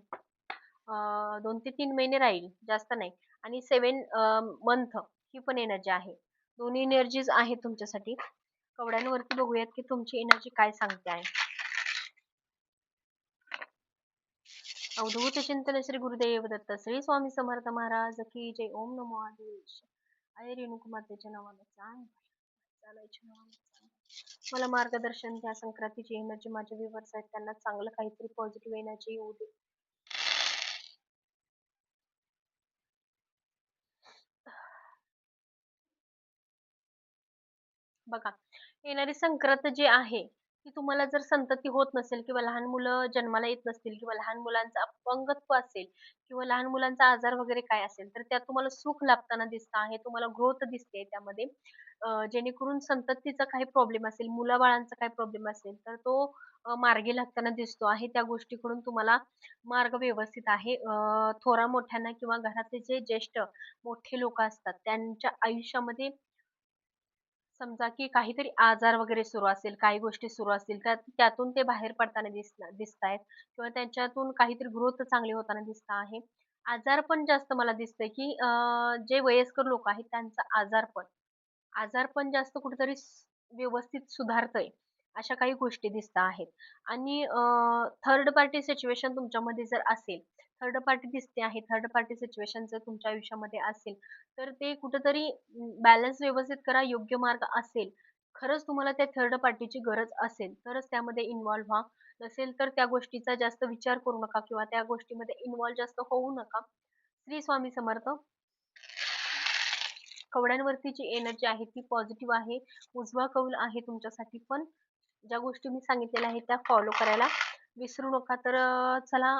2 ते 3 महिने राहील, जास्त नाही. आणि 7 मंथ ही पण एनर्जी आहे. दोन्ही एनर्जीज आहेत तुमच्यासाठी. कवड्यांवरती बघूयात की तुमची एनर्जी काय सांगते आहे. अवधूत चिंतन श्री गुरुदेव दत्त श्री स्वामी समर्थ महाराज की जय. ओम नमो आदेश. अरे रेणुकुमातेच्या नावाने चालायच्या नावाने मला मार्गदर्शन द्या. संक्रांतीची एनर्जी माझ्या व्ह्यूअर्स आहेत त्यांना चांगलं काहीतरी पॉझिटिव्ह एनर्जी येऊ दे. बघा, येणारी संक्रांत जी आहे ती तुम्हाला जर संतती होत नसेल किंवा लहान मुलं जन्माला येत नसतील किंवा लहान मुलांचं अपंगत्व असेल किंवा लहान मुलांचा आजार वगैरे काय असेल तर त्यात तुम्हाला सुख लाभताना दिसत आहे. तुम्हाला ग्रोथ दिसते त्यामध्ये. जेणेकरून संततीचा काही प्रॉब्लेम असेल, मुलाबाळांचा काही प्रॉब्लेम असेल तर तो मार्गी लागताना दिसतो आहे. त्या गोष्टीकडून तुम्हाला मार्ग व्यवस्थित आहे. थोरा मोठ्यांना किंवा घरातले जे ज्येष्ठ मोठे लोक असतात त्यांच्या आयुष्यामध्ये समजा की काहीतरी आजार वगैरे सुरू असेल, काही गोष्टी सुरू असतील, त्यातून ते बाहेर पडताना दिसतायत किंवा त्यांच्यातून काहीतरी ग्रोथ चांगली होताना दिसत आहे. आजारपण जास्त मला दिसतंय की जे वयस्कर लोक आहेत त्यांचं आजारपण जास्त कुठेतरी व्यवस्थित सुधारतंय. अशा काही गोष्टी दिसत आहेत. आणि थर्ड पार्टी सिच्युएशन तुमच्यामध्ये जर असेल, थर्ड पार्टी दिसते आहे, थर्ड पार्टी सिच्युएशन जर तुमच्या आयुष्यामध्ये असेल, तर ते कुठेतरी बॅलन्स व्यवस्थित करा. योग्य मार्ग असेल, खरंच तुम्हाला त्या थर्ड पार्टीची गरज असेल, तरच त्यामध्ये इन्व्हॉल्व व्हा. नसेल तर त्या गोष्टीचा जास्त विचार करू नका किंवा त्या गोष्टीमध्ये इन्व्हॉल्व जास्त होऊ नका. श्री स्वामी समर्थ. कवड्यांवरती जी एनर्जी आहे ती पॉझिटिव्ह आहे. उजवा कौल आहे तुमच्यासाठी पण. ज्या गोष्टी मी सांगितलेल्या आहेत त्या फॉलो करायला विसरू नका. तर चला,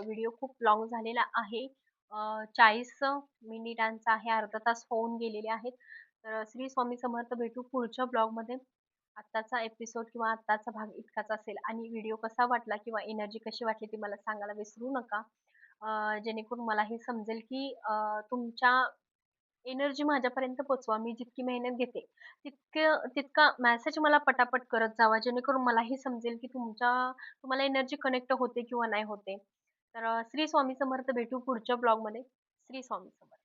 व्हिडिओ खूप लॉंग झालेला आहे. 40 मिनिटांचा आहे. अर्धा तास होऊन गेलेले आहेत. तर श्री स्वामी समर्थ. भेटू पुढच्या ब्लॉगमध्ये. आत्ताचा एपिसोड किंवा आत्ताचा भाग इतकाच असेल. आणि व्हिडिओ कसा वाटला किंवा एनर्जी कशी वाटली ती मला सांगायला विसरू नका. जेणेकरून मला हे समजेल की तुमच्या एनर्जी माझ्यापर्यंत पोहोचवा. मी जितकी मेहनत घेते तितका मेसेज मला पटापट करत जावा. जेणेकरून मलाही समजेल की तुम्हाला एनर्जी कनेक्ट होते किंवा नाही होते. तर श्री स्वामी समर्थ. भेटू पुढच्या ब्लॉगमध्ये. श्री स्वामी समर्थ.